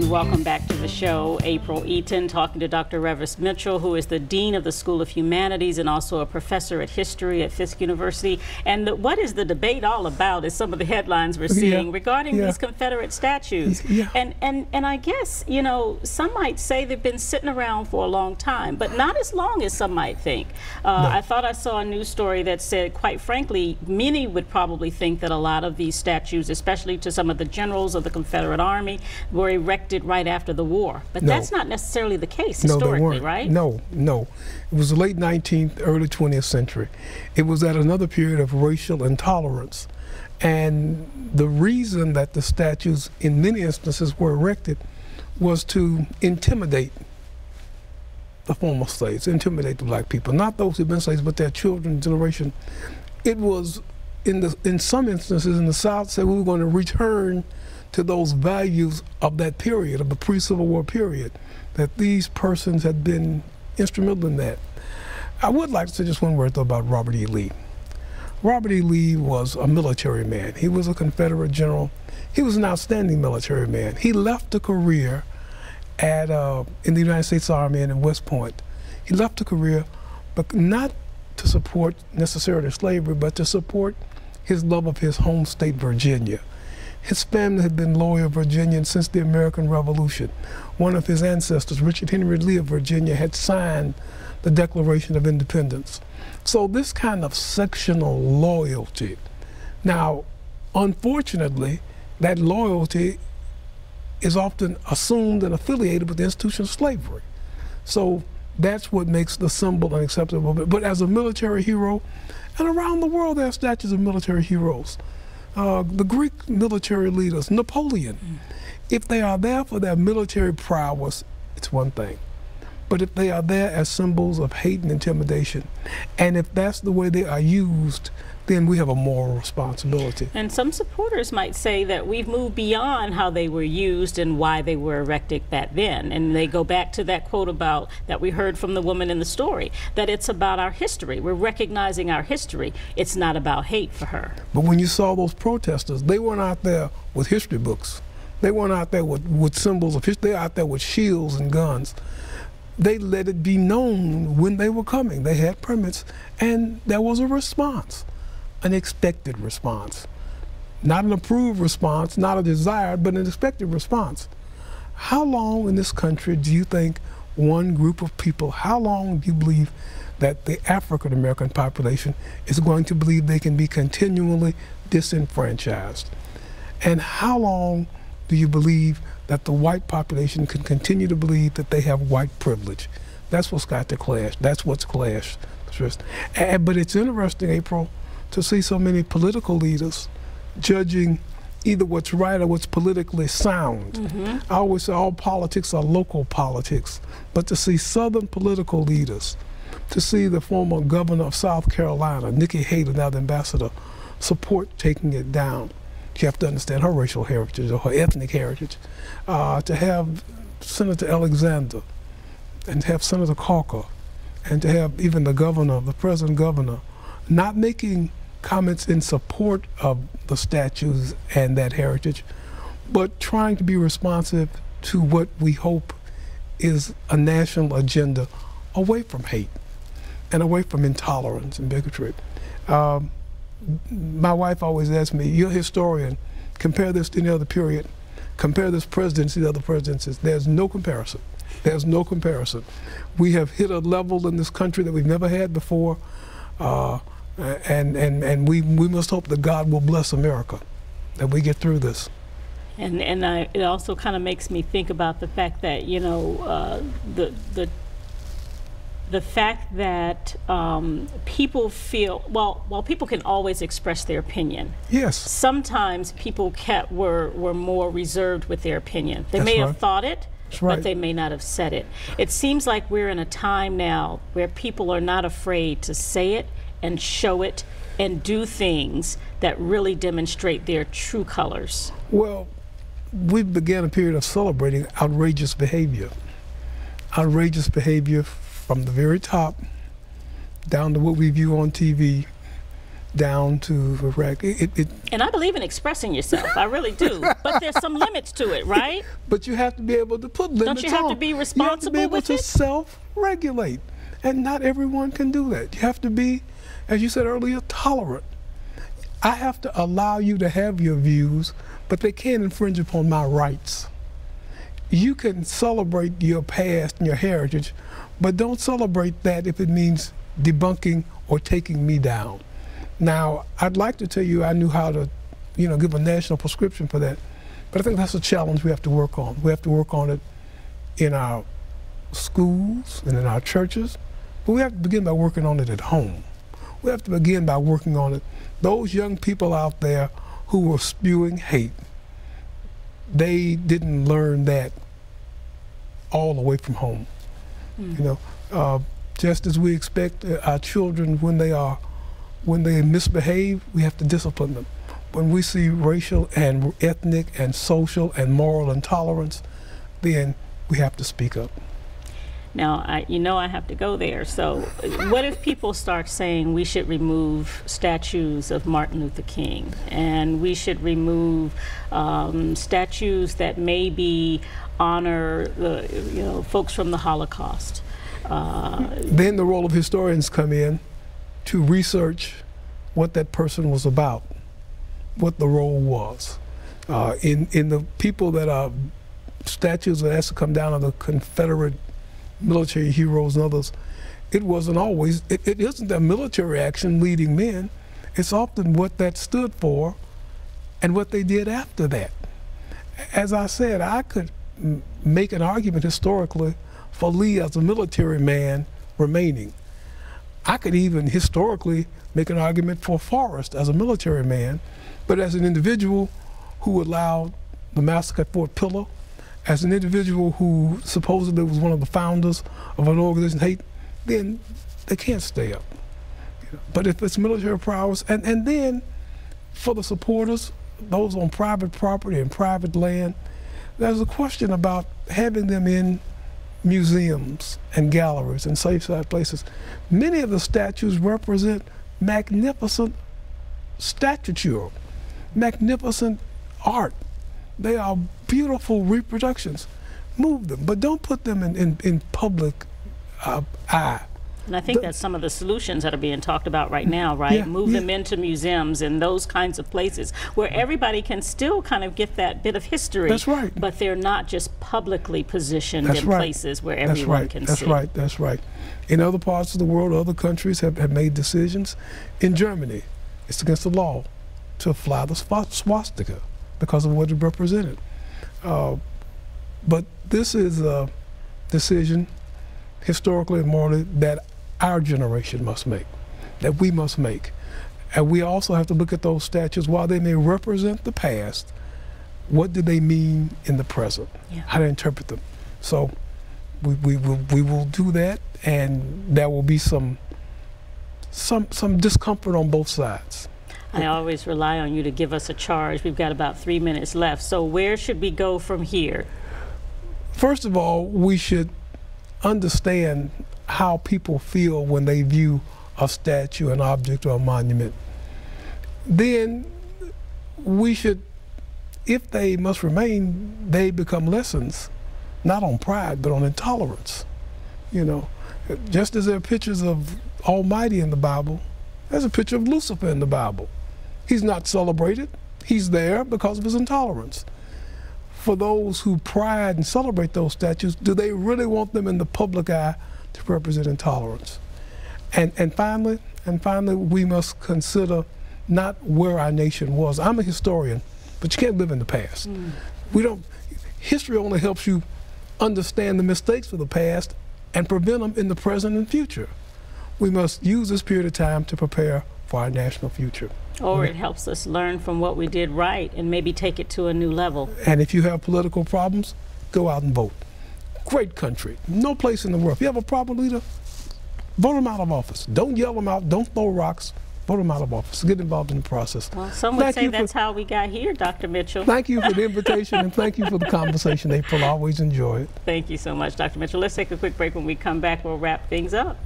And welcome back to the show. April Eaton talking to Dr. Reavis Mitchell, who is the Dean of the School of Humanities and also a professor at history at Fisk University. And what is the debate all about is some of the headlines we're seeing regarding these Confederate statues. And I guess, you know, some might say they've been sitting around for a long time, but not as long as some might think. I thought I saw a news story that said, quite frankly, many would probably think that a lot of these statues, especially to some of the generals of the Confederate Army, were erected right after the war. But that's not necessarily the case historically, right? No. It was the late 19th, early 20th century. It was at another period of racial intolerance. And the reason that the statues, in many instances, were erected was to intimidate the former slaves, intimidate the black people. Not those who've been slaves, but their children, generation. It was, in some instances in the South, said we were going to return to those values of that period, of the pre-Civil War period, that these persons had been instrumental in that. I would like to say just one word, though, about Robert E. Lee. Robert E. Lee was a military man. He was a Confederate general. He was an outstanding military man. He left a career in the United States Army and in West Point. He left a career, but not to support necessarily slavery, but to support his love of his home state, Virginia. His family had been loyal Virginians since the American Revolution. One of his ancestors, Richard Henry Lee of Virginia, had signed the Declaration of Independence. So this kind of sectional loyalty. Now, unfortunately, that loyalty is often assumed and affiliated with the institution of slavery. So that's what makes the symbol unacceptable. But as a military hero, and around the world there are statues of military heroes. The Greek military leaders, Napoleon, if they are there for their military prowess, it's one thing. But if they are there as symbols of hate and intimidation, and if that's the way they are used, then we have a moral responsibility. And some supporters might say that we've moved beyond how they were used and why they were erected back then. And they go back to that quote about that we heard from the woman in the story, that it's about our history. We're recognizing our history. It's not about hate for her. But when you saw those protesters, they weren't out there with history books. They weren't out there with symbols of history. They were out there with shields and guns. They let it be known when they were coming. They had permits, and there was a response. An expected response. Not an approved response, not a desired, but an expected response. How long in this country do you think one group of people, how long do you believe that the African American population is going to believe they can be continually disenfranchised? And how long do you believe that the white population can continue to believe that they have white privilege? That's what's got to clash. That's what's clashed. But it's interesting, April, to see so many political leaders judging either what's right or what's politically sound. I always say all politics are local politics, but to see Southern political leaders, to see the former governor of South Carolina, Nikki Haley, now the ambassador, support taking it down. You have to understand her racial heritage or her ethnic heritage. To have Senator Alexander and to have Senator Corker and to have even the governor, the present governor, not making comments in support of the statues and that heritage, but trying to be responsive to what we hope is a national agenda away from hate and away from intolerance and bigotry. My wife always asks me, you're a historian, compare this to any other period, compare this presidency to other presidencies. There's no comparison. There's no comparison. We have hit a level in this country that we've never had before. And we must hope that God will bless America, that we get through this. And it also kind of makes me think about the fact that, you know, the fact that people feel, while people can always express their opinion. Yes. Sometimes people were more reserved with their opinion. They may have thought it, but they may not have said it. It seems like we're in a time now where people are not afraid to say it and show it and do things that really demonstrate their true colors. Well, we began a period of celebrating outrageous behavior. Outrageous behavior from the very top down to what we view on TV, down to Iraq. And I believe in expressing yourself. I really do. But there's some limits to it, right? But you have to be able to put limits on. Don't you have to be responsible you have to be able with to it? self-regulate. And not everyone can do that. You have to be, as you said earlier, tolerant. I have to allow you to have your views, but they can't infringe upon my rights. You can celebrate your past and your heritage, but don't celebrate that if it means debunking or taking me down. Now, I'd like to tell you I knew how to, give a national prescription for that, but I think that's a challenge we have to work on. We have to work on it in our schools and in our churches, but we have to begin by working on it at home. We have to begin by working on it. Those young people out there who were spewing hate, they didn't learn that all the way from home. Just as we expect our children when they misbehave, we have to discipline them. When we see racial and ethnic and social and moral intolerance, then we have to speak up. Now, I have to go there. So what if people start saying we should remove statues of Martin Luther King, and we should remove statues that maybe honor the, folks from the Holocaust? Then the role of historians come in to research what that person was about, what the role was. In the people that are statues that has to come down of the Confederate military heroes and others, it wasn't always, it isn't their military action leading men, it's often what that stood for and what they did after that. As I said, I could make an argument historically for Lee as a military man remaining. I could even historically make an argument for Forrest as a military man, but as an individual who allowed the massacre at Fort Pillow, as an individual who supposedly was one of the founders of an organization hate, then they can't stay up. But if it's military prowess, and then for the supporters, those on private property and private land, there's a question about having them in museums and galleries and safe-side places. Many of the statues represent magnificent statuary, magnificent art. They are beautiful reproductions. Move them, but don't put them in public eye. And I think that's some of the solutions that are being talked about right now, right? Yeah, Move them into museums and those kinds of places where everybody can still kind of get that bit of history. That's right. But they're not just publicly positioned That's in right. places where everyone can That's see. right. That's right. In other parts of the world, other countries have made decisions. In Germany, it's against the law to fly the swastika because of what it represented. But this is a decision, historically and morally, that our generation must make, that we must make. And we also have to look at those statues, while they may represent the past, what do they mean in the present? Yeah. How to interpret them. So we will do that, and there will be some discomfort on both sides. I always rely on you to give us a charge. We've got about 3 minutes left. So where should we go from here? First of all, we should understand how people feel when they view a statue, an object, or a monument. Then we should, if they must remain, they become lessons, not on pride, but on intolerance. Just as there are pictures of Almighty in the Bible, there's a picture of Lucifer in the Bible. He's not celebrated. He's there because of his intolerance. For those who pride and celebrate those statues, do they really want them in the public eye to represent intolerance? And finally, we must consider not where our nation was. I'm a historian, but you can't live in the past. History only helps you understand the mistakes of the past and prevent them in the present and future. We must use this period of time to prepare for our national future. Or it helps us learn from what we did right and maybe take it to a new level. And if you have political problems, go out and vote. Great country, no place in the world. If you have a problem leader, vote them out of office. Don't yell them out, don't throw rocks, vote them out of office. Get involved in the process. Well, some would say that's how we got here, Dr. Mitchell. Thank you for the invitation, and thank you for the conversation, April. I always enjoy it. Thank you so much, Dr. Mitchell. Let's take a quick break. When we come back, we'll wrap things up.